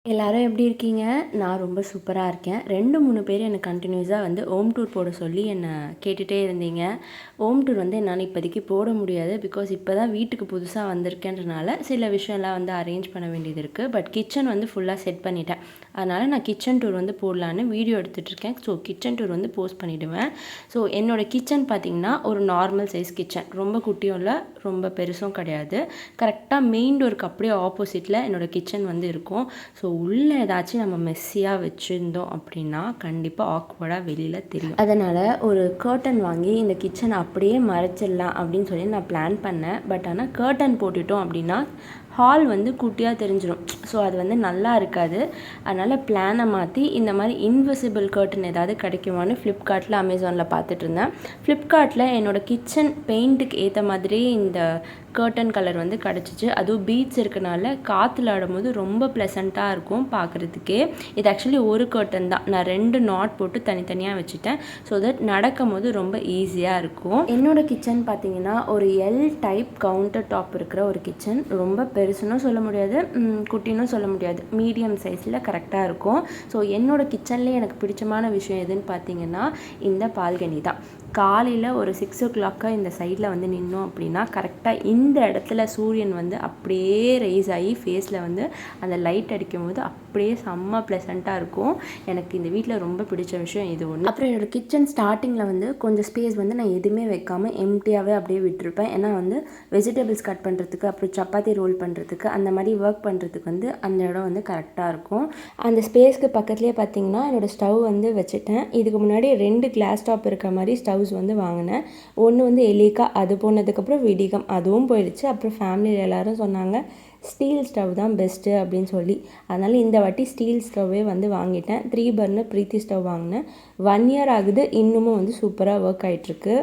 எல்லாரும் எப்படி இருக்கீங்க? நான் ரொம்ப சூப்பரா இருக்கேன். 2, 3 பேர் எனக்கு கன்டினியூஸா வந்து ஹோம் டூர் போட சொல்லி என்ன கேட்டுட்டே இருந்தீங்க. ஹோம் டூர் வந்து என்னால இப்போதைக்கு போட முடியாது. பிகாஸ் இப்போ தான் வீட்டுக்கு புதுசா வந்திருக்கேன்றனால சில விஷயம்லாம் வந்து அரேஞ்ச் பண்ண வேண்டியது இருக்குது. பட் கிச்சன் வந்து ஃபுல்லாக செட் பண்ணிட்டேன். அதனால் நான் கிச்சன் டூர் வந்து போடலான்னு வீடியோ எடுத்துகிட்ருக்கேன். ஸோ கிச்சன் டூர் வந்து போஸ்ட் பண்ணிவிடுவேன். ஸோ என்னோடய கிச்சன் பார்த்திங்கன்னா ஒரு நார்மல் சைஸ் கிச்சன். ரொம்ப குட்டியும் இல்லை, ரொம்ப பெருசும் கிடையாது. கரெக்டாக மெயின் டோருக்கு அப்படியே ஆப்போசிட்டில் என்னோடய கிச்சன் வந்து இருக்கும். ஸோ உள்ளே ஏதாச்சும் நம்ம மெஸ்ஸியாக வச்சுருந்தோம் அப்படின்னா கண்டிப்பாக ஆக்வர்டாக வெளியில் தெரியும். அதனால் ஒரு கர்டன் வாங்கி இந்த கிச்சனை அப்படியே மறைச்சிடலாம் அப்படின்னு சொல்லி நான் பிளான் பண்ணேன். பட் ஆனால் கர்டன் போட்டுட்டோம் அப்படின்னா ஹால் வந்து குட்டியாக தெரிஞ்சிடும். ஸோ அது வந்து நல்லா இருக்காது. அதனால் பிளானை மாற்றி இந்த மாதிரி இன்விசிபிள் கர்டன் ஏதாவது கிடைக்குமான்னு ஃப்ளிப்கார்ட்டில் அமேசானில் பார்த்துட்டு இருந்தேன். ஃப்ளிப்கார்ட்டில் என்னோடய கிச்சன் பெயிண்ட்டுக்கு ஏற்ற மாதிரி இந்த கர்டன் கலர் வந்து கிடச்சிச்சு. அதுவும் பீட்ஸ் இருக்கனால காற்றுல ஆடும்போது ரொம்ப ப்ளசண்ட்டாக இருக்கும் பார்க்குறதுக்கே. இது ஆக்சுவலி ஒரு கர்டன் தான். நான் 2 நாட் போட்டு தனித்தனியாக வச்சுட்டேன். ஸோ தட் நடக்கும் போது ரொம்ப ஈஸியாக இருக்கும். என்னோடய கிச்சன் பார்த்திங்கன்னா ஒரு எல் டைப் கவுண்டர் டாப் இருக்கிற ஒரு கிச்சன். ரொம்ப பெருசுன்னு சொல்ல முடியாது, குட்டின்னு சொல்ல முடியாது, மீடியம் சைஸில் கரெக்டாக இருக்கும். ஸோ என்னோடய கிச்சன்லேயே எனக்கு பிடிச்சமான விஷயம் எதுன்னு பார்த்தீங்கன்னா இந்த பால்கனி தான். காலையில் ஒரு 6 o'clock இந்த சைடில் வந்து நின்னோம் அப்படின்னா கரெக்டாக இந்த இடத்துல சூரியன் வந்து அப்படியே ரைஸ் ஆகி ஃபேஸில் வந்து அந்த லைட் அடிக்கும் போது அப்படியே செம்ம ப்ளசண்ட்டாக இருக்கும். எனக்கு இந்த வீட்டில் ரொம்ப பிடிச்ச விஷயம் இது ஒன்று. அப்புறம் என்னோடய கிச்சன் ஸ்டார்டிங்கில் வந்து கொஞ்சம் ஸ்பேஸ் வந்து நான் எதுவுமே வைக்காமல் எம்டியாகவே அப்படியே விட்டுருப்பேன். ஏன்னா வந்து வெஜிடபிள்ஸ் கட் பண்ணுறதுக்கு, அப்புறம் சப்பாத்தி ரோல் பண்ணுறதுக்கு, அந்த மாதிரி ஒர்க் பண்ணுறதுக்கு வந்து அந்த இடம் வந்து கரெக்டாக இருக்கும். அந்த ஸ்பேஸ்க்கு பக்கத்துலேயே பார்த்திங்கன்னா என்னோடய ஸ்டவ் வந்து வச்சுட்டேன். இதுக்கு முன்னாடி 2 கிளாஸ் டாப் இருக்கிற மாதிரி ஸ்டவ்ஸ் வந்து வாங்கினேன். ஒன்று வந்து எலிகா, அது போனதுக்கப்புறம் விடிகம், அதுவும் போயிடுச்சு. அப்புறம் ஃபேமிலியில் எல்லோரும் சொன்னாங்க ஸ்டீல் ஸ்டவ் தான் பெஸ்ட்டு அப்படின்னு சொல்லி. அதனால் இந்த வாட்டி ஸ்டீல் ஸ்டவ்வே வந்து வாங்கிட்டேன். 3 பர்னர் ப்ரீத்தி ஸ்டவ் வாங்கினேன். 1 year ஆகுது, இன்னமும் வந்து சூப்பராக ஒர்க் ஆகிட்டுருக்கு.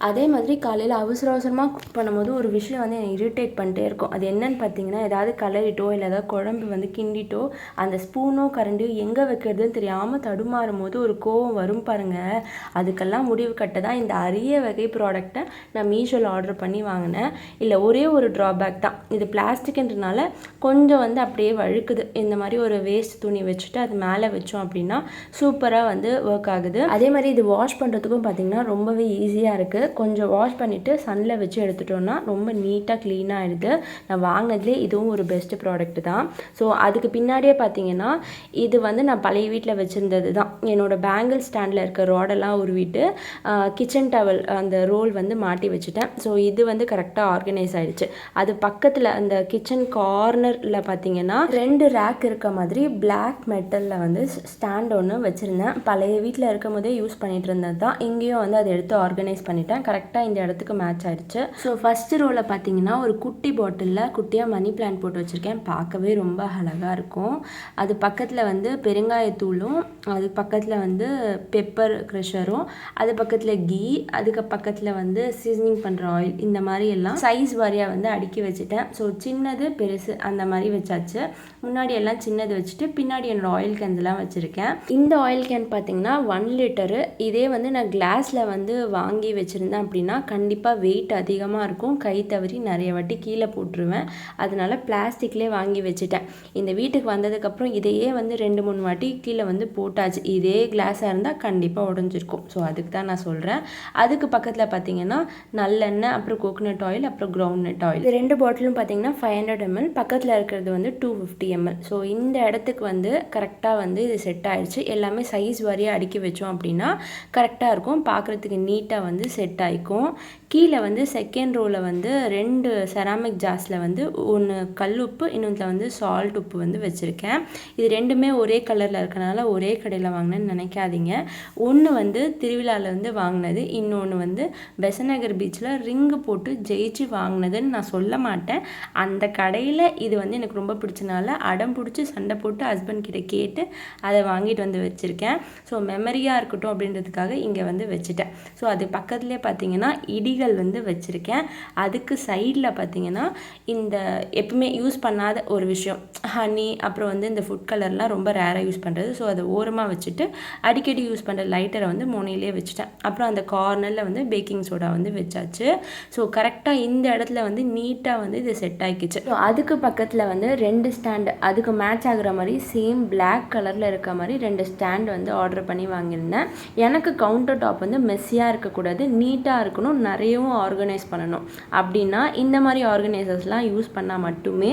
அதே மாதிரி காலையில் அவசரமாக குக் பண்ணும்போது ஒரு விஷயம் வந்து என்னை இரிட்டேட் பண்ணிட்டே இருக்கும். அது என்னன்னு பார்த்தீங்கன்னா, ஏதாவது கலரிட்டோ இல்லை ஏதாவது குழம்பு வந்து கிண்டிட்டோ அந்த ஸ்பூனோ கரண்டியோ எங்கே வைக்கிறதுன்னு தெரியாமல் தடுமாறும் போது ஒரு கோவம் வரும் பாருங்கள். அதுக்கெல்லாம் முடிவு கட்ட தான் இந்த அரிய வகை ப்ராடக்டை நான் மீஷோவில் ஆர்டர் பண்ணி வாங்கினேன். இல்லை ஒரே ஒரு ட்ராபேக் தான், இது பிளாஸ்டிக்ன்றனால கொஞ்சம் வந்து அப்படியே வழுக்குது. இந்த மாதிரி ஒரு வேஸ்ட் துணி வச்சுட்டு அது மேலே வச்சோம் அப்படின்னா சூப்பராக வந்து ஒர்க் ஆகுது. அதே மாதிரி இது வாஷ் பண்ணுறதுக்கும் பார்த்திங்கன்னா ரொம்பவே ஈஸியாக இருக்குது. கொஞ்சம் வாஷ் பண்ணிவிட்டு சன்னில் வச்சு எடுத்துட்டோன்னா ரொம்ப நீட்டாக க்ளீனாக ஆகிடுது. நான் வாங்கினதுலேயே இதுவும் ஒரு பெஸ்ட்டு ப்ராடக்ட் தான். ஸோ அதுக்கு பின்னாடியே பார்த்தீங்கன்னா இது வந்து நான் பழைய வீட்டில் வச்சுருந்தது தான். என்னோடய பேங்கிள் ஸ்டாண்டில் இருக்க ரோடெல்லாம் உருவிட்டு கிச்சன் டவல் அந்த ரோல் வந்து மாட்டி வச்சுட்டேன். ஸோ இது வந்து கரெக்டாக ஆர்கனைஸ் ஆகிடுச்சு. அது பக்கத்தில் அந்த கிச்சன் கார்னரில் பார்த்தீங்கன்னா 2 ரேக் இருக்க மாதிரி பிளாக் மெட்டலில் வந்து ஸ்டாண்ட் ஒன்று வச்சுருந்தேன். பழைய வீட்டில் இருக்கும் போதே யூஸ் பண்ணிகிட்டு இருந்தது தான். இங்கேயும் வந்து அதை எடுத்து ஆர்கனைஸ் பண்ணிட்டேன். கரெக்டாக இந்த இடத்துக்கு மேட்ச் ஆகிடுச்சு. ஸோ ஃபஸ்ட்டு ரோவில் பார்த்தீங்கன்னா ஒரு குட்டி பாட்டிலில் குட்டியாக மணி பிளான்ட் போட்டு வச்சுருக்கேன். பார்க்கவே ரொம்ப அழகாக இருக்கும். அது பக்கத்தில் வந்து பெருங்காயத்தூளும், அது பக்கத்தில் வந்து பெப்பர் க்ரஷரும், அது பக்கத்தில் கீ, அதுக்கு பக்கத்தில் வந்து சீசனிங் பண்ணுற ஆயில், இந்த மாதிரி எல்லாம் சைஸ் வாரியாக வந்து அடுக்கி வச்சுட்டேன். ஸோ சின்னது பெருசு அந்த மாதிரி வச்சாச்சு. முன்னாடி எல்லாம் சின்னது வச்சுட்டு பின்னாடி என்னோடய ஆயில் கேன்ஸ்லாம் வச்சுருக்கேன். இந்த ஆயில் கேன் பார்த்தீங்கன்னா 1 லிட்டரு. இதே வந்து நான் கிளாஸில் வந்து வாங்கி வச்சுருந்தேன் அப்படின்னா கண்டிப்பாக வெயிட் அதிகமாக இருக்கும். கை தவறி நிறைய வாட்டி கீழே போட்டுருவேன். அதனால் பிளாஸ்டிக்லேயே வாங்கி வச்சுட்டேன். இந்த வீட்டுக்கு வந்ததுக்கப்புறம் இதையே வந்து 2-3 வாட்டி கீழே வந்து போட்டாச்சு. இதே கிளாஸாக இருந்தால் கண்டிப்பாக உடஞ்சிருக்கும். ஸோ அதுக்கு தான் நான் சொல்கிறேன். அதுக்கு பக்கத்தில் பார்த்தீங்கன்னா நல்லெண்ணெய், அப்புறம் கோகோனட் ஆயில், அப்புறம் கிரவுண்ட் நட் ஆயில். இது 2 பாட்டிலும் பார்த்தீங்கன்னா 500 ml. பக்கத்தில் இருக்கிறது வந்து 250 ml. ஸோ இந்த இடத்துக்கு வந்து கரெக்டாக வந்து இது செட் ஆயிடுச்சு. எல்லாமே சைஸ் வாரியாக அடுக்கி வச்சோம் அப்படின்னா கரெக்டாக இருக்கும். பார்க்குறதுக்கு நீட்டாக வந்து செட் ஆகிக்கும். கீழே வந்து செகண்ட் ரோவில் வந்து 2 செராமிக் ஜாஸில் வந்து ஒன்று கல் உப்பு, இன்னொன்றில் வந்து சால்ட் உப்பு வந்து வச்சுருக்கேன். இது 2மே ஒரே கலரில் இருக்கனால ஒரே கடையில் வாங்கினேன்னு நினைக்காதீங்க. ஒன்று வந்து திருவிழாவில் வந்து வாங்கினது, இன்னொன்று வந்து பெசநகர் பீச்சில் ரிங்கு போட்டு ஜெயிச்சு வாங்கினதுன்னு நான் சொல்ல மாட்டேன். அந்த கடையில் இது வந்து எனக்கு ரொம்ப பிடிச்சனால அடம் பிடிச்சி சண்டை போட்டு ஹஸ்பண்ட் கிட்ட கேட்டு அதை வாங்கிட்டு வந்து வச்சுருக்கேன். ஸோ மெமரியாக இருக்கட்டும் அப்படின்றதுக்காக இங்கே வந்து வச்சுட்டேன். ஸோ அது பக்கத்துலேயே பார்த்தீங்கன்னா இடிகள் பொடிகள் வந்து வச்சுருக்கேன். அதுக்கு சைடில் பார்த்திங்கன்னா இந்த எப்பவுமே யூஸ் பண்ணாத ஒரு விஷயம் ஹனி, அப்புறம் வந்து இந்த ஃபுட் கலர்லாம் ரொம்ப ரேராக யூஸ் பண்ணுறது. ஸோ அதை ஓரமாக வச்சுட்டு அடிக்கடி யூஸ் பண்ணுற லைட்டரை வந்து முனையிலே வச்சுட்டேன். அப்புறம் அந்த கார்னரில் வந்து பேக்கிங் சோடா வந்து வச்சாச்சு. ஸோ கரெக்டாக இந்த இடத்துல வந்து நீட்டாக வந்து இது செட் ஆகிக்கிச்சு. ஸோ அதுக்கு பக்கத்தில் வந்து 2 ஸ்டாண்டு அதுக்கு மேட்ச் ஆகுற மாதிரி சேம் பிளாக் கலரில் இருக்க மாதிரி 2 ஸ்டாண்டு வந்து ஆர்டர் பண்ணி வாங்கியிருந்தேன். எனக்கு கவுண்டர் டாப் வந்து மெஸ்ஸியாக இருக்கக்கூடாது, நீட்டாக இருக்கணும், நிறையவும் ஆர்கனைஸ் பண்ணணும். அப்படின்னா இந்த மாதிரி ஆர்கனைசர்ஸ்லாம் யூஸ் பண்ணால் மட்டுமே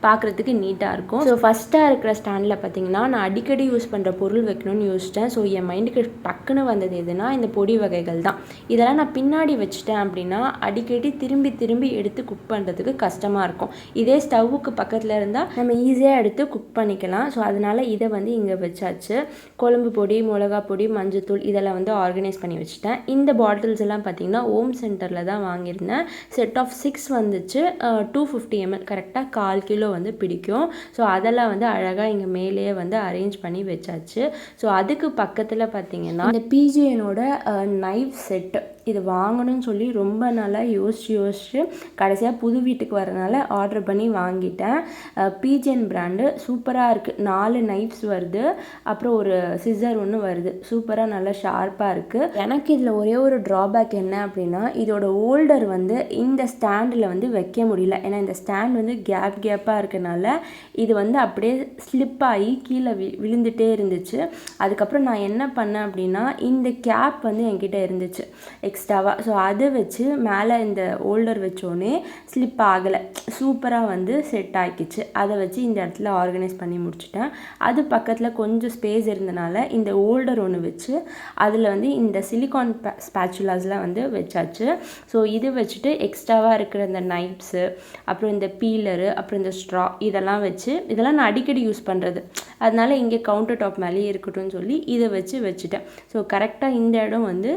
பார்க்குறதுக்கு நீட்டாக இருக்கும். ஸோ ஃபஸ்ட்டாக இருக்கிற ஸ்டாண்டில் பார்த்திங்கன்னா நான் அடிக்கடி யூஸ் பண்ணுற பொருள் வைக்கணும்னு யோசிச்சிட்டேன். ஸோ என் மைண்டுக்கு டக்குன்னு வந்தது எதுனா இந்த பொடி வகைகள் தான். இதெல்லாம் நான் பின்னாடி வச்சுட்டேன் அப்படின்னா அடிக்கடி திரும்பி திரும்பி எடுத்து குக் பண்ணுறதுக்கு கஷ்டமாக இருக்கும். இதே ஸ்டவ்வுக்கு பக்கத்தில் இருந்தால் நம்ம ஈஸியாக எடுத்து குக் பண்ணிக்கலாம். ஸோ அதனால் இதை வந்து இங்கே வச்சாச்சு. குழம்பு பொடி, மிளகா பொடி, மஞ்சத்தூள் இதெல்லாம் வந்து ஆர்கனைஸ் பண்ணி வச்சுட்டேன். இந்த பாட்டில்ஸ் எல்லாம் பார்த்திங்கன்னா ஹோம் சென்டரில் தான் வாங்கியிருந்தேன். செட் ஆஃப் 6 வந்துச்சு. 250 ml கரெக்டாக 1/4 கிலோ வந்து பிடிக்கும். ஸோ அதெல்லாம் வந்து அழகாக இங்கே மேலேயே வந்து அரேஞ்ச் பண்ணி வச்சாச்சு. ஸோ அதுக்கு பக்கத்தில் பார்த்திங்கன்னா இந்த பிஜிஎனோட நைஃப் செட்டு இது வாங்கணும்னு சொல்லி ரொம்ப நாளாக யோசிச்சு கடைசியாக புது வீட்டுக்கு வரனால ஆர்டர் பண்ணி வாங்கிட்டேன். பிஜிஎன் பிராண்டு சூப்பராக இருக்குது. 4 நைஃப்ஸ் வருது, அப்புறம் ஒரு சிசர் ஒன்று வருது. சூப்பராக நல்லா ஷார்ப்பாக இருக்குது. எனக்கு இதில் ஒரே ஒரு ட்ராபேக் என்ன அப்படின்னா இதோட ஹோல்டர் வந்து இந்த ஸ்டாண்டில் வந்து வைக்க முடியல. ஏன்னா இந்த ஸ்டாண்ட் வந்து கேப்பாக இருக்கனால இது வந்து அப்படியே ஸ்லிப் ஆகி கீழே விழுந்துகிட்டே இருந்துச்சு. அதுக்கப்புறம் நான் என்ன பண்ணேன் அப்படின்னா இந்த கேப் வந்து என்கிட்ட இருந்துச்சு எக்ஸ்ட்ராவாக. ஸோ அதை வச்சு மேலே இந்த ஹோல்டர் வச்சோடனே ஸ்லிப் ஆகலை, சூப்பராக வந்து செட் ஆகிக்கிச்சு. அதை வச்சு இந்த இடத்துல ஆர்கனைஸ் பண்ணி முடிச்சுட்டேன். அது பக்கத்தில் கொஞ்சம் ஸ்பேஸ் இருந்தனால இந்த ஹோல்டர் ஒன்று வச்சு அதில் வந்து இந்த சிலிகான் ஸ்பேச்சுலாஸ்லாம் வந்து வச்சாச்சு. ஸோ இது வச்சுட்டு எக்ஸ்ட்ராவாக இருக்கிற இந்த நைப்ஸு, அப்புறம் இந்த பீலரு, அப்புறம் இந்த ஸ்ட்ரா இதெல்லாம் வச்சு இதெல்லாம் நான் அடிக்கடி யூஸ் பண்ணுறது, அதனால இங்கே கவுண்டர் டாப் மேலேயே இருக்கட்டும்னு சொல்லி இதை வச்சுட்டேன். ஸோ கரெக்டாக இந்த இடம் வந்து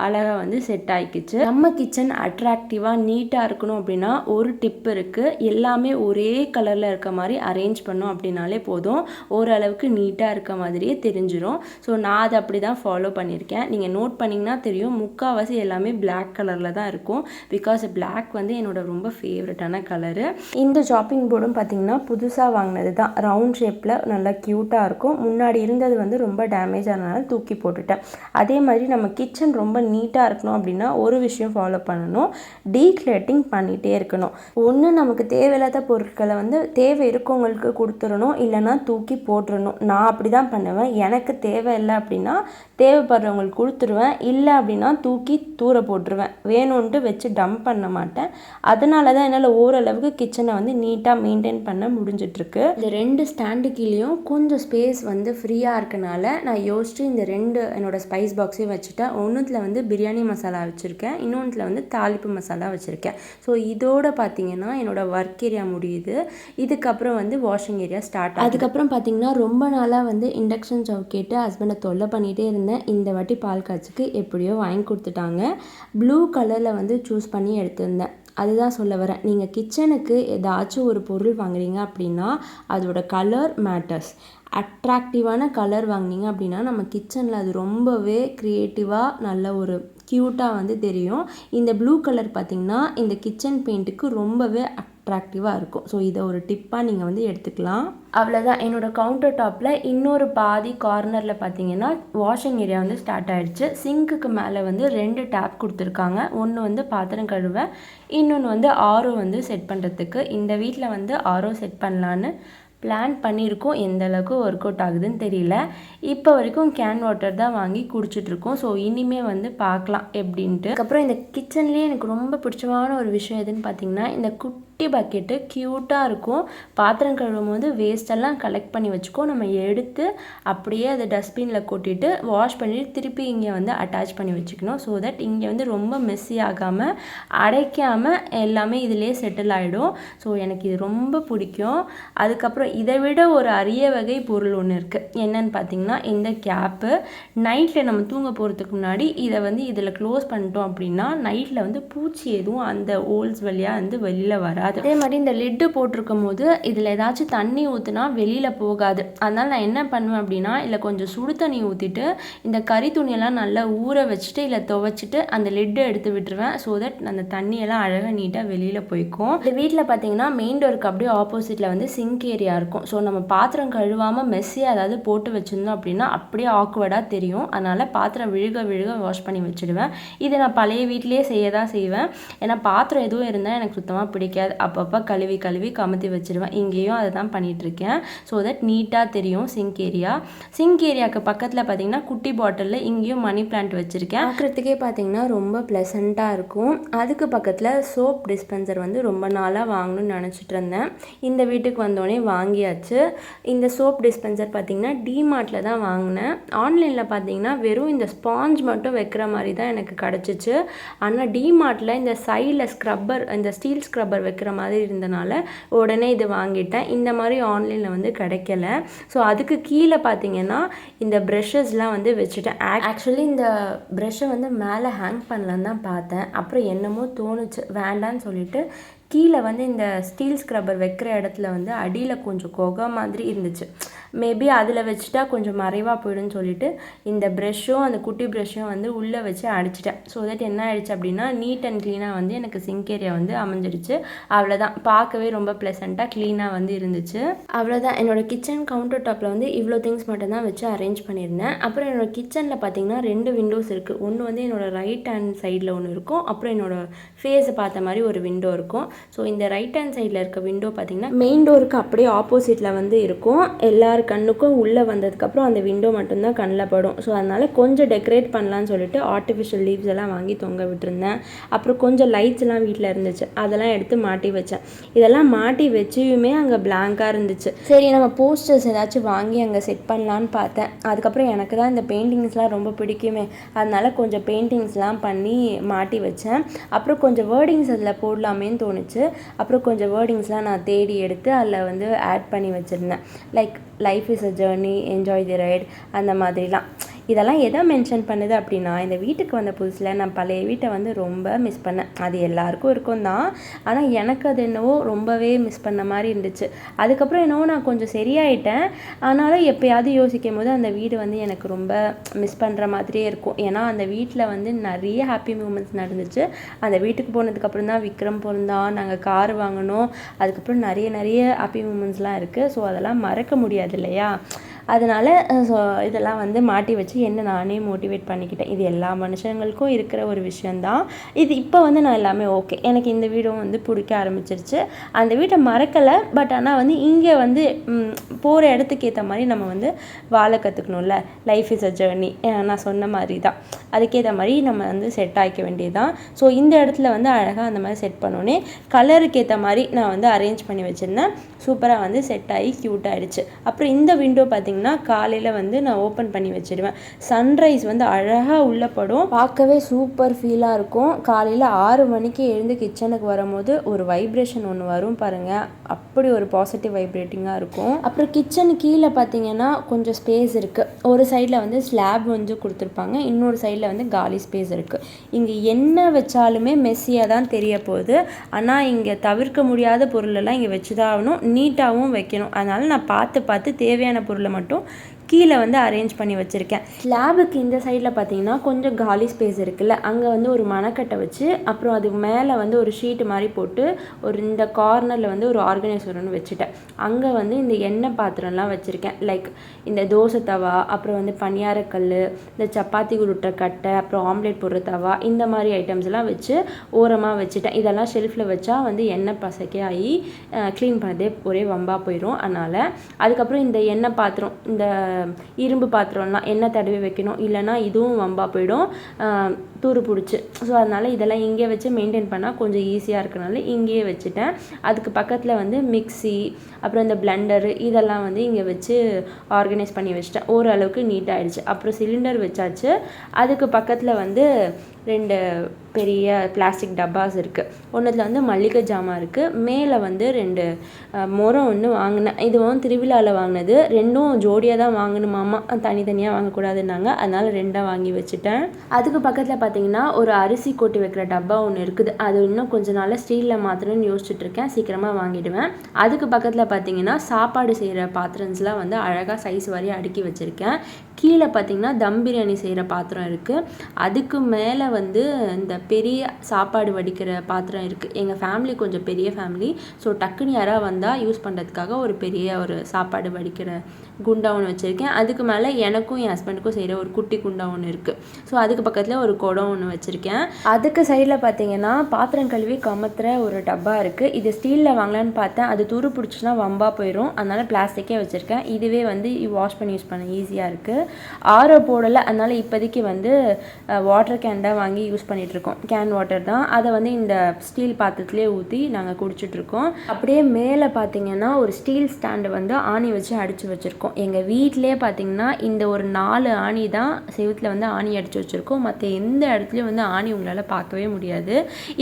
அழகாக வந்து செட் ஆகிக்கிச்சு. நம்ம கிச்சன் அட்ராக்டிவாக நீட்டாக இருக்கணும் அப்படின்னா ஒரு டிப் இருக்குது. எல்லாமே ஒரே கலரில் இருக்க மாதிரி அரேஞ்ச் பண்ணோம் அப்படின்னாலே போதும், ஓரளவுக்கு நீட்டாக இருக்க மாதிரியே தெரிஞ்சிடும். ஸோ நான் அதை அப்படி தான் ஃபாலோ பண்ணியிருக்கேன். நீங்கள் நோட் பண்ணிங்கன்னா தெரியும், முக்கால்வாசி எல்லாமே பிளாக் கலரில் தான் இருக்கும். பிகாஸ் பிளாக் வந்து என்னோட ரொம்ப ஃபேவரட்டான கலரு. இந்த ஷாப்பிங் போர்டும் பார்த்திங்கன்னா புதுசாக வாங்கினது தான். ரவுண்ட் ஷேப்பில் நல்லா க்யூட்டாக இருக்கும். முன்னாடி இருந்தது வந்து ரொம்ப டேமேஜ் ஆனதுனால தூக்கி போட்டுட்டேன். அதே மாதிரி நம்ம கிச்சன் ரொம்ப நீட்டாக இருக்கணும் அப்படின்னா ஒரு விஷயம் ஃபாலோ பண்ணணும், டீக்ளேட்டிங் பண்ணிகிட்டே இருக்கணும். ஒன்று நமக்கு தேவையில்லாத பொருட்களை வந்து தேவை இருக்கவங்களுக்கு கொடுத்துடணும், இல்லைனா தூக்கி போட்டுடணும். நான் அப்படி தான் பண்ணுவேன். எனக்கு தேவையில்லை அப்படின்னா தேவைப்படுறவங்களுக்கு கொடுத்துருவேன், இல்லை அப்படின்னா தூக்கி தூர போட்டுருவேன். வேணும்ன்ட்டு வச்சு டம்ப் பண்ண மாட்டேன். அதனால தான் என்னால் ஓரளவுக்கு கிச்சனை வந்து நீட்டாக மெயின்டைன் பண்ண முடிஞ்சிட்ருக்கு. இந்த 2 ஸ்டாண்டு கீழேயும் கொஞ்சம் ஸ்பேஸ் வந்து ஃப்ரீயாக இருக்கனால நான் யோசிச்சு இந்த 2 என்னோடய ஸ்பைஸ் பாக்ஸையும் வச்சுட்டேன். ஒன்றுத்தில் வந்து பிரியாணி மசாலா வச்சுருக்கேன், இன்னொன்றில் வந்து தாளிப்பு மசாலா வச்சுருக்கேன். ஸோ இதோட பார்த்திங்கன்னா என்னோடய ஒர்க் ஏரியா முடியுது. இதுக்கப்புறம் வந்து வாஷிங் ஏரியா ஸ்டார்ட். அதுக்கப்புறம் பார்த்திங்கன்னா ரொம்ப நாளாக வந்து இண்டக்ஷன் ஸ்டவ் கேட்டு ஹஸ்பண்டை தொல்லை பண்ணிகிட்டே இருந்தேன். இந்த வாட்டி பால் காய்ச்சிக்கு எப்படியோ வாங்கி கொடுத்துட்டாங்க. ப்ளூ கலரில் வந்து சூஸ் பண்ணி எடுத்திருந்தேன். அதுதான் சொல்ல வரேன், நீங்கள் கிச்சனுக்கு ஏதாச்சும் ஒரு பொருள் வாங்குறீங்க அப்படின்னா அதோட கலர் மேட்டர்ஸ். அட்ராக்டிவான கலர் வாங்கினீங்க அப்படின்னா நம்ம கிச்சனில் அது ரொம்பவே க்ரியேட்டிவாக நல்ல ஒரு க்யூட்டாக வந்து தெரியும். இந்த ப்ளூ கலர் பார்த்திங்கன்னா இந்த கிச்சன் பெயிண்ட்டுக்கு ரொம்பவே அட்ராக்டிவாக இருக்கும். ஸோ இதை ஒரு டிப்பாக நீங்கள் வந்து எடுத்துக்கலாம். அவ்வளோதான். என்னோடய கவுண்டர் டாப்பில் இன்னொரு பாதி கார்னரில் பார்த்தீங்கன்னா வாஷிங் ஏரியா வந்து ஸ்டார்ட் ஆகிடுச்சு. சிங்க்குக்கு மேலே வந்து 2 டேப் கொடுத்துருக்காங்க. ஒன்று வந்து பாத்திரம் கழுவ, இன்னொன்று வந்து ஆரோ வந்து செட் பண்ணுறதுக்கு. இந்த வீட்டில் வந்து ஆரோ செட் பண்ணலான்னு பிளான் பண்ணியிருக்கோம். எந்த அளவுக்கு ஒர்க் அவுட் ஆகுதுன்னு தெரியல. இப்போ வரைக்கும் கேன் வாட்டர் தான் வாங்கி குடிச்சிட்ருக்கோம். ஸோ இனிமேல் வந்து பார்க்கலாம் எப்படின்ட்டு. அதுக்கப்புறம் இந்த கிச்சன்லேயே எனக்கு ரொம்ப பிடிச்சமான ஒரு விஷயம் எதுன்னு பார்த்தீங்கன்னா இந்த குட்டி பக்கெட்டு க்யூட்டாக இருக்கும். பாத்திரம் கழுவும் போது வேஸ்டெல்லாம் கலெக்ட் பண்ணி வச்சுக்கோ, நம்ம எடுத்து அப்படியே அதை டஸ்ட்பினில் கொட்டிட்டு வாஷ் பண்ணிவிட்டு திருப்பி இங்கே வந்து அட்டாச் பண்ணி வச்சுக்கணும். ஸோ தட் இங்கே வந்து ரொம்ப மெஸ்ஸி ஆகாமல் அடைக்காமல் எல்லாமே இதிலே செட்டில் ஆகிடும். ஸோ எனக்கு இது ரொம்ப பிடிக்கும். அதுக்கப்புறம் இதை விட ஒரு அரிய வகை பொருள் ஒன்று இருக்குது. என்னன்னு பார்த்தீங்கன்னா இந்த கேப்பு. நைட்டில் நம்ம தூங்க போகிறதுக்கு முன்னாடி இதை வந்து இதில் க்ளோஸ் பண்ணிட்டோம் அப்படின்னா நைட்டில் வந்து பூச்சி எதுவும் அந்த ஹோல்ஸ் வழியாக வந்து வெளியில் வராது. வராது. அதே மாதிரி இந்த லிட்டு போட்டிருக்கும் போது இதில் ஏதாச்சும் தண்ணி ஊற்றுனா வெளியில் போகாது. அதனால் நான் என்ன பண்ணுவேன் அப்படின்னா, இல்லை கொஞ்சம் சுடு தண்ணி ஊற்றிட்டு இந்த கறி துணியெல்லாம் நல்லா ஊற வச்சுட்டு இல்லை துவைச்சிட்டு அந்த லிட்டை எடுத்து விட்டுருவேன். ஸோ தட் அந்த தண்ணியெல்லாம் அழகாக நீட்டாக வெளியில் போய்க்கும். இந்த வீட்டில் பார்த்தீங்கன்னா மெயின் டோருக்கு அப்படியே ஆப்போசிட்டில் வந்து சிங்க் ஏரியா இருக்கும். ஸோ நம்ம பாத்திரம் கழுவாமல் மெஸ்ஸியாக ஏதாவது போட்டு வச்சுருந்தோம் அப்படின்னா அப்படியே ஆக்வர்டாக தெரியும். அதனால் பாத்திரம் விழுக விழுக வாஷ் பண்ணி வச்சுடுவேன். இதை நான் பழைய வீட்டிலேயே தான் செய்வேன். ஏன்னா பாத்திரம் எதுவும் இருந்தால் எனக்கு சுத்தமாக பிடிக்காது. அப்பப்போ கழுவி கழுவி கமுத்தி வச்சுருவேன். இங்கேயும் அதை தான் பண்ணிகிட்ருக்கேன். ஸோ தட் நீட்டாக தெரியும் சிங்க் ஏரியா. சிங்க் ஏரியாவுக்கு பக்கத்தில் பார்த்தீங்கன்னா குட்டி பாட்டிலில் இங்கேயும் மணி பிளான்ட் வச்சுருக்கேன். பார்க்குறதுக்கே பார்த்தீங்கன்னா ரொம்ப ப்ளசண்ட்டாக இருக்கும். அதுக்கு பக்கத்தில் சோப் டிஸ்பென்சர் வந்து ரொம்ப நாளாக வாங்கணும்னு நினச்சிட்டு இருந்தேன். இந்த வீட்டுக்கு வந்தோடனே வாங்கியாச்சு. இந்த சோப் டிஸ்பென்சர் பார்த்தீங்கன்னா டிமார்ட்டில் தான் வாங்கினேன். ஆன்லைனில் பார்த்தீங்கன்னா வெறும் இந்த ஸ்பாஞ்ச் மட்டும் வைக்கிற மாதிரி தான் எனக்கு கிடச்சிச்சு. ஆனால் டிமார்ட்டில் இந்த சைடில் ஸ்க்ரப்பர், இந்த ஸ்டீல் ஸ்க்ரப்பர் வைக்கிற மாதிரி இருந்தனால உடனே இது வாங்கிட்டேன். இந்த மாதிரி ஆன்லைனில் வந்து கிடைக்கல. ஸோ அதுக்கு கீழே பார்த்தீங்கன்னா இந்த ப்ரஷஸ்லாம் வந்து வச்சுட்டேன். ஆக்சுவலி இந்த ப்ரஷ்ஷை வந்து மேலே ஹேங் பண்ணலான்னு தான் பார்த்தேன். அப்புறம் என்னமோ தோணுச்சு வேண்டான்னு சொல்லிட்டு கீழே வந்து இந்த ஸ்டீல் ஸ்க்ரப்பர் வைக்கிற இடத்துல வந்து அடியில் கொஞ்சம் கொகை மாதிரி இருந்துச்சு. மேபி அதில் வச்சுட்டா கொஞ்சம் மறைவாக போயிடும்னு சொல்லிட்டு இந்த ப்ரெஷ்ஷும் அந்த குட்டி ப்ரெஷ்ஷும் வந்து உள்ளே வச்சு அடிச்சிட்டேன். ஸோ தட் என்ன ஆயிடுச்சு அப்படின்னா நீட் அண்ட் க்ளீனாக வந்து எனக்கு சிங்க் ஏரியா வந்து அமைஞ்சிடுச்சு. அவ்வளோதான், பார்க்கவே ரொம்ப ப்ளசண்ட்டாக க்ளீனாக வந்து இருந்துச்சு. அவ்வளோதான். என்னோடய கிச்சன் கவுண்டர் டாப்பில் வந்து இவ்வளோ திங்ஸ் மட்டும்தான் வச்சு அரேஞ்ச் பண்ணியிருந்தேன். அப்புறம் என்னோடய கிச்சனில் பார்த்தீங்கன்னா 2 விண்டோஸ் இருக்குது. ஒன்று வந்து என்னோடய ரைட் ஹேண்ட் சைடில் ஒன்று இருக்கும். அப்புறம் என்னோடய ஃபேஸை பார்த்த மாதிரி ஒரு விண்டோ இருக்கும். ஸோ இந்த ரைட் ஹேண்ட் சைடில் இருக்க விண்டோ பார்த்தீங்கன்னா மெயின் டோருக்கு அப்படியே ஆப்போசிட்டில் வந்து இருக்கும். எல்லார் கண்ணுக்கும் உள்ளே வந்ததுக்கப்புறம் அந்த விண்டோ மட்டும்தான் கண்ணில் படும். ஸோ அதனால் கொஞ்சம் டெக்கரேட் பண்ணலான்னு சொல்லிட்டு ஆர்டிஃபிஷியல் லீவ்ஸ் எல்லாம் வாங்கி தொங்க விட்டுருந்தேன். அப்புறம் கொஞ்சம் லைட்ஸ்லாம் வீட்டில் இருந்துச்சு, அதெல்லாம் எடுத்து மாட்டி வச்சேன். இதெல்லாம் மாட்டி வச்சுமே அங்கே பிளாங்காக இருந்துச்சு. சரி நம்ம போஸ்டர்ஸ் ஏதாச்சும் வாங்கி அங்கே செட் பண்ணலான்னு பார்த்தேன். அதுக்கப்புறம் எனக்கு தான் இந்த பெயிண்டிங்ஸ்லாம் ரொம்ப பிடிக்குமே, அதனால் கொஞ்சம் பெயிண்டிங்ஸ்லாம் பண்ணி மாட்டி வச்சேன். அப்புறம் கொஞ்சம் வேர்டிங்ஸ் அதில் போடலாமேன்னு தோணுச்சு. அப்புறம் கொஞ்சம் வேர்டிங்ஸ்லாம் நான் தேடி எடுத்து அதில் வந்து ஆட் பண்ணி வச்சுருந்தேன். Like life is a journey, enjoy the right, அந்த மாதிரிலாம். இதெல்லாம் எதை மென்ஷன் பண்ணுது அப்படின்னா, இந்த வீட்டுக்கு வந்த புதுசில் நான் பழைய வீட்டை வந்து ரொம்ப மிஸ் பண்ணேன். அது எல்லாருக்கும் இருக்கும் தான், ஆனால் எனக்கு அது என்னவோ ரொம்பவே மிஸ் பண்ண மாதிரி இருந்துச்சு. அதுக்கப்புறம் என்னவோ நான் கொஞ்சம் சரியாயிட்டேன். ஆனாலும் எப்போயாவது யோசிக்கும் போது அந்த வீடு வந்து எனக்கு ரொம்ப மிஸ் பண்ணுற மாதிரியே இருக்கும். ஏன்னா அந்த வீட்டில் வந்து நிறைய ஹாப்பி மூமெண்ட்ஸ் நடந்துச்சு. அந்த வீட்டுக்கு போனதுக்கப்புறம் தான் விக்ரம் பிறந்தான், நாங்கள் கார் வாங்கினோம், அதுக்கப்புறம் நிறைய ஹாப்பி மூமெண்ட்ஸ்லாம் இருக்குது. ஸோ அதெல்லாம் மறக்க முடியாது இல்லையா? அதனால் ஸோ இதெல்லாம் வந்து மாட்டி வச்சு என்ன நானே மோட்டிவேட் பண்ணிக்கிட்டேன். இது எல்லா மனுஷங்களுக்கும் இருக்கிற ஒரு விஷயந்தான். இது இப்போ வந்து நான் எல்லாமே ஓகே, எனக்கு இந்த வீடும் வந்து பிடிக்க ஆரம்பிச்சிருச்சு. அந்த வீட்டை மறக்கலை, பட் ஆனால் வந்து இங்கே வந்து போகிற இடத்துக்கு ஏற்ற மாதிரி நம்ம வந்து வாழ கற்றுக்கணும்ல. லைஃப் இஸ் அ ஜேர்னி, நான் சொன்ன மாதிரி தான். அதுக்கேற்ற மாதிரி நம்ம வந்து செட் ஆகிக்க வேண்டியதுதான். ஸோ இந்த இடத்துல வந்து அழகாக அந்த மாதிரி செட் பண்ணோன்னே கலருக்கு ஏற்ற மாதிரி நான் வந்து அரேஞ்ச் பண்ணி வச்சுருந்தேன். சூப்பராக வந்து செட் ஆகி க்யூட் ஆகிடுச்சு. அப்புறம் இந்த விண்டோ பார்த்திங்கன்னா காலையில் வந்து நான் ஓப்பன் பண்ணி வச்சிடுவேன். சன்ரைஸ் வந்து அழகாக உள்ளே படும், பார்க்கவே சூப்பர் ஃபீலாக இருக்கும். காலையில் 6 மணிக்கு எழுந்து கிச்சனுக்கு வரும்போது ஒரு வைப்ரேஷன் ஒன்று வரும் பாருங்கள், அப்படி ஒரு பாசிட்டிவ் வைப்ரேட்டிங்காக இருக்கும். அப்புறம் கிச்சனு கீழே பார்த்தீங்கன்னா கொஞ்சம் ஸ்பேஸ் இருக்குது. ஒரு சைடில் வந்து ஸ்லாப் வந்து கொடுத்துருப்பாங்க, இன்னொரு சைடில் வந்து காலி ஸ்பேஸ் இருக்குது. இங்கே என்ன வச்சாலுமே மெஸ்ஸியாக தான் தெரிய போகுது. ஆனால் இங்கே தவிர்க்க முடியாத பொருளெல்லாம் இங்கே வச்சு தான் ஆகணும், நீட்டாகவும் வைக்கணும். அதனால் நான் பார்த்து தேவையான பொருளை மட்டும் கீழே வந்து அரேஞ்ச் பண்ணி வச்சுருக்கேன். ஸ்லாபுக்கு இந்த சைடில் பார்த்தீங்கன்னா கொஞ்சம் காலி ஸ்பேஸ் இருக்குல்ல, அங்கே வந்து ஒரு மணக்கட்டை வச்சு அப்புறம் அது மேலே வந்து ஒரு ஷீட்டு மாதிரி போட்டு ஒரு இந்த கார்னரில் வந்து ஒரு ஆர்கனைசர் ஒன்று வச்சுட்டேன். அங்கே வந்து இந்த எண்ணெய் பாத்திரம்லாம் வச்சுருக்கேன். லைக் இந்த தோசை தவா, அப்புறம் வந்து பணியாரக்கல், இந்த சப்பாத்தி உருட்டுற கட்டை, அப்புறம் ஆம்லேட் போடுற தவா, இந்த மாதிரி ஐட்டம்ஸ் எல்லாம் வச்சு ஓரமாக வச்சுட்டேன். இதெல்லாம் ஷெல்ஃபில் வச்சா வந்து எண்ணெய் பசக்கே ஆகி க்ளீன் பண்ணதே ஒரே வம்பாக போயிடும். அதனால் அதுக்கப்புறம் இந்த எண்ணெய் பாத்திரம், இந்த இரும்பு பாத்திரம்லாம் எண்ணெய் தடவி வைக்கணும், இல்லைனா இதுவும் வம்பா போயிடும், தூறு பிடிச்சி. ஸோ அதனால் இதெல்லாம் இங்கே வச்சு மெயின்டைன் பண்ணால் கொஞ்சம் ஈஸியாக இருக்கனால இங்கேயே வச்சுட்டேன். அதுக்கு பக்கத்தில் வந்து மிக்ஸி, அப்புறம் இந்த பிளெண்டரு, இதெல்லாம் வந்து இங்கே வச்சு ஆர்கனைஸ் பண்ணி வச்சுட்டேன். ஓரளவுக்கு நீட்டாகிடுச்சு. அப்புறம் சிலிண்டர் வச்சாச்சு. அதுக்கு பக்கத்தில் வந்து 2 பெரிய பிளாஸ்டிக் டப்பாஸ் இருக்குது. ஒன்றுத்தில் வந்து மளிகை ஜாமான் இருக்குது. மேலே வந்து 2 முறம் ஒன்று வாங்கினேன். இதுவும் திருவிழாவில் வாங்கினது. 2ம் ஜோடியாக தான் வாங்கணுமாமா, தனித்தனியாக வாங்கக்கூடாதுன்னாங்க. அதனால் 2ஆக வாங்கி வச்சுட்டேன். அதுக்கு பக்கத்தில் பார்த்தீங்கன்னா ஒரு அரிசி கொட்டி வைக்கிற டப்பா ஒன்று இருக்குது. அது இன்னும் கொஞ்ச நாளில் ஸ்டீலில் மாற்றணும்னு யோசிச்சுட்ருக்கேன். சீக்கிரமாக வாங்கிடுவேன். அதுக்கு பக்கத்தில் பார்த்தீங்கன்னா சாப்பாடு செய்கிற பாத்திரம்ஸ்லாம் வந்து அழகாக சைஸ் வரையும் அடுக்கி வச்சுருக்கேன். கீழே பார்த்தீங்கன்னா தம் பிரியாணி செய்கிற பாத்திரம் இருக்குது. அதுக்கு மேலே வந்து இந்த பெரிய சாப்பாடு வடிக்கிற பாத்திரம் இருக்குது. எங்கள் ஃபேமிலி கொஞ்சம் பெரிய ஃபேமிலி. ஸோ டக்குன்னு யாராவது வந்தால் யூஸ் பண்ணுறதுக்காக ஒரு பெரிய ஒரு சாப்பாடு வடிக்கிற குண்டா ஒன்று வச்சுருக்கேன். அதுக்கு மேலே எனக்கும் என் ஹஸ்பண்டுக்கும் செய்கிற ஒரு குட்டி குண்டா ஒன்று இருக்குது. ஸோ அதுக்கு பக்கத்தில் ஒரு குடம் ஒன்று வச்சுருக்கேன். அதுக்கு சைடில் பார்த்தீங்கன்னா பாத்திரம் கழுவி கமத்துற ஒரு டப்பா இருக்குது. இது ஸ்டீலில் வாங்கலான்னு பார்த்தேன். அது துரு பிடிச்சின்னா வம்பா போயிடும். அதனால் பிளாஸ்டிக்கே வச்சுருக்கேன். இதுவே வந்து வாஷ் பண்ணி யூஸ் பண்ண ஈஸியாக இருக்குது. ஆரோ போடலை. அதனால் இப்போதைக்கு வந்து வாட்டர் கேன் தான் வாங்கி யூஸ் பண்ணிகிட்ருக்கோம். கேன் வாட்டர் தான். அதை வந்து இந்த ஸ்டீல் பாத்திரத்துலேயே ஊற்றி நாங்கள் குடிச்சிட்ருக்கோம். அப்படியே மேலே பார்த்தீங்கன்னா ஒரு ஸ்டீல் ஸ்டாண்டு வந்து ஆணி வச்சு அடித்து வச்சுருக்கோம். எங்கள் வீட்டிலே பார்த்தீங்கன்னா இந்த ஒரு 4 ஆணி தான் செவுத்தில் வந்து ஆணி அடித்து வச்சுருக்கோம். மற்ற எந்த இடத்துலையும் வந்து ஆணி உங்களால் பார்க்கவே முடியாது.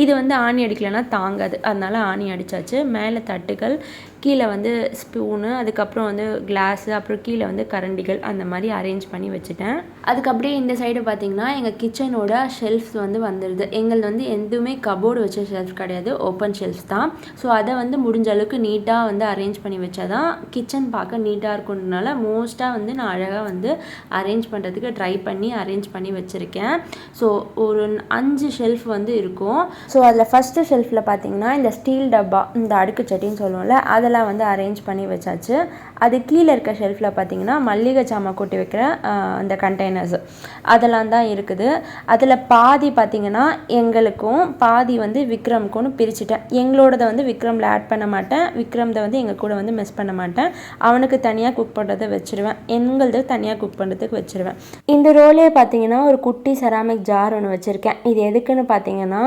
இது வந்து ஆணி அடிக்கலைன்னா தாங்காது. அதனால் ஆணி அடித்தாச்சு. மேலே தட்டுகள், கீழே வந்து ஸ்பூனு, அதுக்கப்புறம் வந்து கிளாஸு, அப்புறம் கீழே வந்து கரண்டிகள் அந்த மாதிரி அரேஞ்ச் பண்ணி வச்சுட்டேன். அதுக்கு அப்படியே இந்த சைடு பார்த்திங்கன்னா எங்கள் கிச்சனோட ஷெல்ஃப்ஸ் வந்து வந்துடுது. எங்களது வந்து எதுவுமே கபோர்டு வச்ச ஷெல்ஃப் கிடையாது, ஓப்பன் ஷெல்ஃப்ஸ் தான். ஸோ அதை வந்து முடிஞ்ச அளவுக்கு நீட்டாக வந்து அரேஞ்ச் பண்ணி வச்சா தான் கிச்சன் பார்க்க நீட்டாக இருக்குன்றனால மோஸ்ட்டாக வந்து நான் அழகாக வந்து அரேஞ்ச் பண்ணுறதுக்கு ட்ரை பண்ணி அரேஞ்ச் பண்ணி வச்சுருக்கேன். ஸோ ஒரு 5 ஷெல்ஃப் வந்து இருக்கும். ஸோ அதில் ஃபஸ்ட்டு ஷெல்ஃபில் பார்த்திங்கன்னா இந்த ஸ்டீல் டப்பா, இந்த அடுக்கு சட்டின்னு சொல்லுவோம்ல, அதெல்லாம் வந்து அரேஞ்ச் பண்ணி வச்சாச்சு. அது கீழே இருக்க ஷெல்ஃபில் பார்த்திங்கன்னா மல்லிகை சாமான் கொட்டி வைக்கிற அந்த கண்டெய்னர்ஸ் அதெல்லாம் தான் இருக்குது. அதில் பாதி பார்த்திங்கன்னா எங்களுக்கும் பாதி வந்து விக்ரமுக்கும்னு பிரிச்சுட்டேன். எங்களோடதை வந்து விக்ரமில் ஆட் பண்ண மாட்டேன், விக்ரம்தை வந்து எங்கள் கூட வந்து மிஸ் பண்ண மாட்டேன். அவனுக்கு தனியாக குக் பண்ணுறதை வச்சுருவேன், எங்களது தனியாக குக் பண்ணுறதுக்கு வச்சுருவேன். இந்த ரோலே பார்த்திங்கன்னா ஒரு குட்டி செராமிக் ஜார் ஒன்று வச்சுருக்கேன். இது எதுக்குன்னு பார்த்திங்கன்னா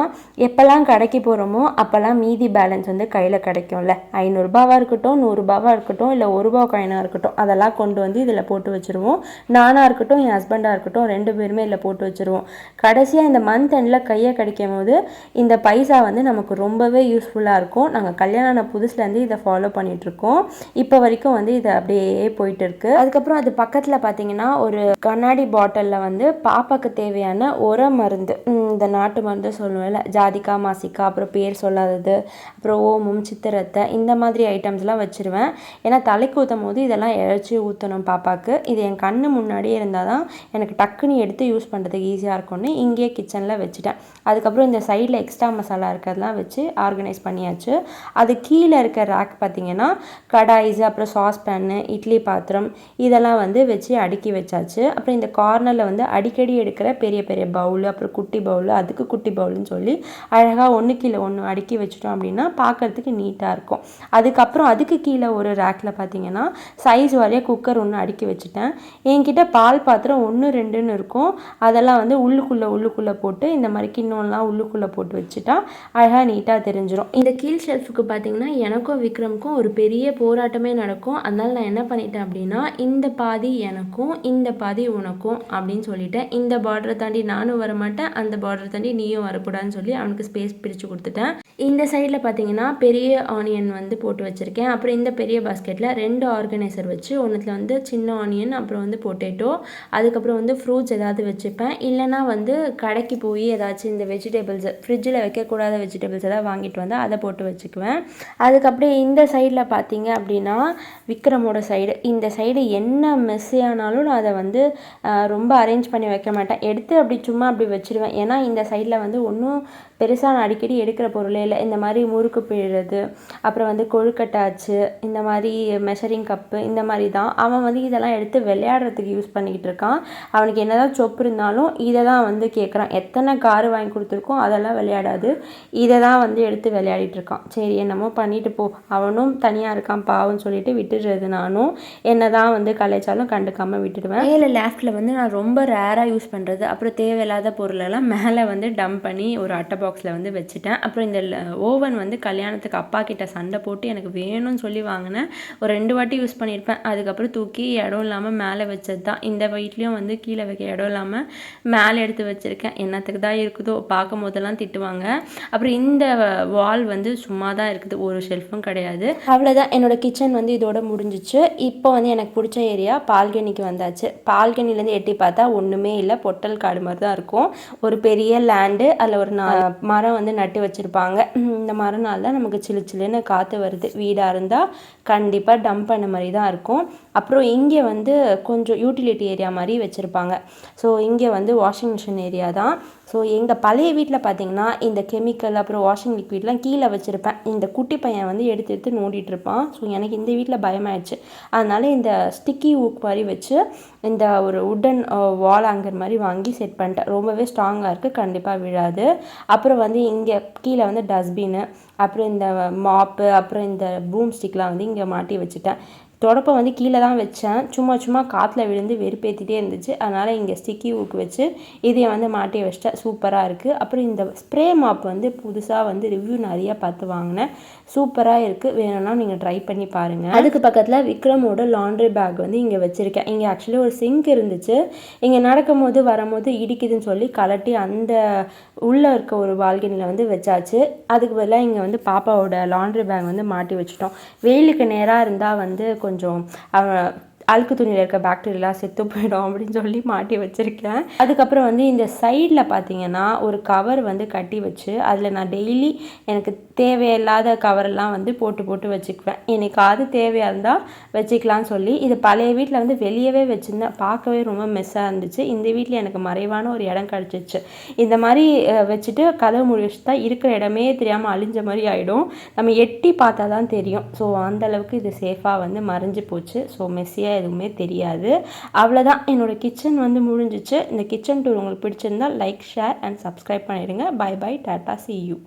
எப்போல்லாம் கடைக்கு போகிறோமோ அப்போல்லாம் மீதி பேலன்ஸ் வந்து கையில் கிடைக்கும்ல, 500 ரூபாவாக இருக்கட்டும், 100 ரூபாவாக இருக்கட்டும், இல்லை 1 ரூபா காயினாக இருக்கட்டும், அதெல்லாம் கொண்டு வந்து இதில் போட்டு வச்சுருவோம். நானாக இருக்கட்டும், என் ஹஸ்பண்டாக இருக்கட்டும், 2 பேருமே இதில் போட்டு வச்சுருவோம். கடைசியாக இந்த மந்த் எண்டில் கையை கிடைக்கும் போது இந்த பைசா வந்து நமக்கு ரொம்பவே யூஸ்ஃபுல்லாக இருக்கும். நாங்கள் கல்யாணம் ஆன புதுசுலேருந்து இதை ஃபாலோ பண்ணிகிட்ருக்கோம். இப்போ வரைக்கும் வந்து இதை அப்படியே போயிட்டு இருக்கு. அதுக்கப்புறம் அது பக்கத்தில் பார்த்தீங்கன்னா ஒரு கண்ணாடி பாட்டிலில் வந்து பாப்பாவுக்கு தேவையான உர மருந்து, இந்த நாட்டு மருந்து சொல்லுவேன்ல, ஜாதிக்காய், மாசிக்காய், அப்புறம் பேர் சொல்லாதது, அப்புறம் ஓமம், சித்திரத்தை, இந்த மாதிரி ஐட்டம்ஸ்லாம் வச்சுருவேன். ஏன்னா தலைக்கு ஊற்றும் போது இதெல்லாம் இழைச்சி ஊற்றணும் பாப்பாவுக்கு. இது என் கண்ணு முன்னாடியே இருந்தால் தான் எனக்கு டக்குன்னு எடுத்து யூஸ் பண்ணுறதுக்கு ஈஸியாக இருக்கும்னு இங்கேயே கிச்சனில் வச்சுட்டேன். அதுக்கப்புறம் இந்த சைடில் எக்ஸ்ட்ரா மசாலா இருக்கிறதுலாம் வச்சு ஆர்கனைஸ் பண்ணியாச்சு. அது கீழே இருக்க ரேக் பார்த்திங்கன்னா கடாய்ஸு, அப்புறம் சாஸ் பேனு, இட்லி பாத்திரம் இதெல்லாம் வந்து வச்சு அடுக்கி வச்சாச்சு. அப்புறம் இந்த கார்னரில் வந்து அடிக்கடி எடுக்கிற பெரிய பெரிய பவுலு, அப்புறம் குட்டி பவுலு, அதுக்கு குட்டி பவுலுன்னு சொல்லி அழகாக 1 கீழே 1 அடுக்கி வச்சுட்டோம் அப்படின்னா பார்க்குறதுக்கு நீட்டாக இருக்கும். அதுக்கப்புறம் அதுக்கு கீழே ஒரு ரேக்கில் பார்த்தீங்கன்னா சைஸ் வரைய குக்கர் ஒன்று அடுக்கி வச்சுட்டேன். என்கிட்ட பால் பாத்திரம் 1, 2ன்னு இருக்கும். அதெல்லாம் வந்து உள்ளுக்குள்ளே போட்டு இந்த மாதிரி கிண்ணம்லாம் உள்ளுக்குள்ளே போட்டு வச்சுட்டா அழகாக நீட்டாக தெரிஞ்சிடும். இந்த கீழ் ஷெல்ஃபுக்கு பார்த்தீங்கன்னா எனக்கும் விக்ரமுக்கும் ஒரு பெரிய போராட்டமே நடக்கும். அதனால் நான் என்ன பண்ணிட்டேன் அப்படின்னா, இந்த பாதி எனக்கும் இந்த பாதி உனக்கும் அப்படின்னு சொல்லிட்டேன். இந்த பார்டரை தாண்டி நானும் வரமாட்டேன், அந்த பார்டரை தாண்டி நீயும் வரக்கூடாதுன்னு சொல்லி அவனுக்கு ஸ்பேஸ் பிரித்து கொடுத்துட்டேன். இந்த சைடில் பார்த்தீங்கன்னா பெரிய ஆனியன் வந்து போட்டு வச்சுருக்கேன். அப்புறம் இந்த பெரிய பாஸ்கெட்டில் 2 ஆர்கனைசர் வச்சு ஒன்றுத்தில் வந்து சின்ன ஆனியன், அப்புறம் வந்து பொட்டேட்டோ, அதுக்கப்புறம் வந்து ஃப்ரூட்ஸ் ஏதாவது வச்சுப்பேன். இல்லைனா வந்து கடைக்கு போய் ஏதாச்சும் இந்த வெஜிடபிள்ஸ் ஃப்ரிட்ஜில் வைக்கக்கூடாத வெஜிடபிள்ஸ் ஏதாவது வாங்கிட்டு வந்து அதை போட்டு வச்சுக்குவேன். அதுக்கப்புறம் இந்த சைடில் பார்த்தீங்க அப்படின்னா விக்ரமோட சைடு, இந்த சைடு என்ன மெஸ்ஸி ஆனாலும் நான் அதை வந்து ரொம்ப அரேஞ்ச் பண்ணி வைக்க மாட்டேன். எடுத்து அப்படி சும்மா அப்படி வச்சுருவேன். ஏன்னா இந்த சைடில் வந்து ஒன்றும் பெருசாக நான் அடிக்கடி எடுக்கிற பொருளே இல்லை. இந்த மாதிரி முறுக்கு பிழிறது, அப்புறம் வந்து கொழுக்கட்டாச்சு, இந்த மாதிரி மெஷரிங் கப்பு, இந்த மாதிரி தான். அவன் வந்து இதெல்லாம் எடுத்து விளையாடுறதுக்கு யூஸ் பண்ணிக்கிட்டு இருக்கான். அவனுக்கு என்னதான் சொப்பு இருந்தாலும் இதை தான் வந்து கேட்குறான். எத்தனை காரு வாங்கி கொடுத்துருக்கோம் அதெல்லாம் விளையாடாது, இதை தான் வந்து எடுத்து விளையாடிட்டு இருக்கான். சரி என்னமோ பண்ணிட்டு போ, அவனும் தனியாக இருக்கான் பாவம்னு சொல்லிட்டு விட்டுடுறது. நானும் என்ன தான் வந்து கலைச்சாலும் கண்டுக்காமல் விட்டுடுவேன். மேலே லேஃப்டில் வந்து நான் ரொம்ப ரேராக யூஸ் பண்ணுறது, அப்புறம் தேவையில்லாத பொருளெல்லாம் மேலே வந்து டம்ப் பண்ணி ஒரு அட்டை பாக்ஸில் வந்து வச்சுட்டேன். அப்புறம் இந்த ஓவன் வந்து கல்யாணத்துக்கு அப்பா கிட்ட சண்டை போட்டு எனக்கு வேணும்னு சொல்லி வாங்கினேன். ஒரு 2 வாட்டி யூஸ் பண்ணியிருப்பேன். அதுக்கப்புறம் தூக்கி இடம் இல்லாமல் மேலே வச்சது தான். இந்த வீட்லேயும் வந்து கீழே வைக்க இடம் இல்லாமல் மேலே எடுத்து வச்சுருக்கேன். என்னத்துக்கு தான் இருக்குதோ, பார்க்கும் போதெல்லாம் திட்டுவாங்க. அப்புறம் இந்த வால் வந்து சும்மா தான் இருக்குது, ஒரு ஷெல்ஃபும் கிடையாது. அவ்வளோதான், என்னோடய கிச்சன் வந்து இதோட முடிஞ்சிச்சு. இப்போ வந்து எனக்கு பிடிச்ச ஏரியா பால்கனிக்கு வந்தாச்சு. பால்கனிலேருந்து எட்டி பார்த்தா ஒன்றுமே இல்லை, பொட்டல் காடு மாதிரி தான் இருக்கும். ஒரு பெரிய லேண்டு, அதில் ஒரு மரம் வந்து நட்டு வச்சுருப்பாங்க. இந்த மரம்னால தான் நமக்கு சில்லு சில்லுன்னு காற்று வருது. வீடாக இருந்தால் கண்டிப்பாக டம்ப் பண்ண மாதிரி தான் இருக்கும். அப்புறம் இங்கே வந்து கொஞ்சம் யூட்டிலிட்டி ஏரியா மாதிரி வச்சுருப்பாங்க. ஸோ இங்கே வந்து வாஷிங் மிஷின் ஏரியா தான். ஸோ எங்கள் பழைய வீட்டில் பார்த்திங்கன்னா இந்த கெமிக்கல் அப்புறம் வாஷிங் லிக்விட்லாம் கீழே வச்சுருப்பேன். இந்த குட்டி பையன் வந்து எடுத்து எடுத்து நோண்டிகிட்டு இருப்பான். ஸோ எனக்கு இந்த வீட்டில் பயமாயிடுச்சு. அதனால் இந்த ஸ்டிக்கி ஊக் மாதிரி வச்சு இந்த ஒரு உட்டன் வால் ஹேங்கர் மாதிரி வாங்கி செட் பண்ணிட்டேன். ரொம்பவே ஸ்ட்ராங்காக இருக்குது, கண்டிப்பாக விழாது. அப்புறம் வந்து இங்கே கீழே வந்து டஸ்ட்பின்னு, அப்புறம் இந்த மாப்பு, அப்புறம் இந்த ப்ரூம் ஸ்டிக்லாம் வந்து இங்கே மாட்டி வச்சுட்டேன். தொடப்பம் வந்து கீழே தான் வச்சேன். சும்மா காற்றுல விழுந்து வெறுப்பேற்றிட்டே இருந்துச்சு. அதனால் இங்கே ஸ்டிக்கி ஊக்கு வச்சு இதையை வந்து மாட்டி வச்சிட்டேன். சூப்பராக இருக்குது. அப்புறம் இந்த ஸ்ப்ரே மாப் வந்து புதுசாக வந்து ரிவ்யூ நிறையா பார்த்து வாங்கினேன். சூப்பராக இருக்குது. வேணும்னா நீங்கள் ட்ரை பண்ணி பாருங்கள். அதுக்கு பக்கத்தில் விக்ரமோட லாண்ட்ரி பேக் வந்து இங்கே வச்சுருக்கேன். இங்கே ஆக்சுவலி ஒரு சிங்க் இருந்துச்சு. இங்கே நடக்கும் போது வரும்போது இடிக்குதுன்னு சொல்லி கலட்டி அந்த உள்ளே இருக்க ஒரு பால்கனியில் வந்து வச்சாச்சு. அதுக்கு பதிலாக இங்கே வந்து பாப்பாவோட லாண்ட்ரி பேக் வந்து மாட்டி வச்சுட்டோம். வெயிலுக்கு நேராக இருந்தால் வந்து கொஞ்சம் அழுக்கு துணியில் இருக்க பாக்டீரியாலாம் செத்து போயிடும் அப்படின்னு சொல்லி மாட்டி வச்சுருக்கேன். அதுக்கப்புறம் வந்து இந்த சைடில் பார்த்தீங்கன்னா ஒரு கவர் வந்து கட்டி வச்சு அதில் நான் டெய்லி எனக்கு தேவையில்லாத கவரெல்லாம் வந்து போட்டு வச்சுக்குவேன். எனக்காவது தேவையாக இருந்தால் வச்சுக்கலான்னு சொல்லி. இது பழைய வீட்டில் வந்து வெளியவே வச்சுருந்தேன். பார்க்கவே ரொம்ப மெஸ்ஸாக இருந்துச்சு. இந்த வீட்டில் எனக்கு மறைவான ஒரு இடம் கிடச்சிச்சு. இந்த மாதிரி வச்சுட்டு கதவு மூடி வச்சு தான் இருக்கிற இடமே தெரியாமல் அழிஞ்ச மாதிரி ஆகிடும். நம்ம எட்டி பார்த்தா தான் தெரியும். ஸோ அந்தளவுக்கு இது சேஃபாக வந்து மறைஞ்சு போச்சு. ஸோ மெஸ்ஸியாக எதுவுமே தெரியாது. அவ்வளோதான், என்னோடய கிச்சன் வந்து முடிஞ்சிச்சு. இந்த கிச்சன் டூர் உங்களுக்கு பிடிச்சிருந்தால் லைக், ஷேர் அண்ட் சப்ஸ்கிரைப் பண்ணிடுங்க. Bye bye, tata, see you.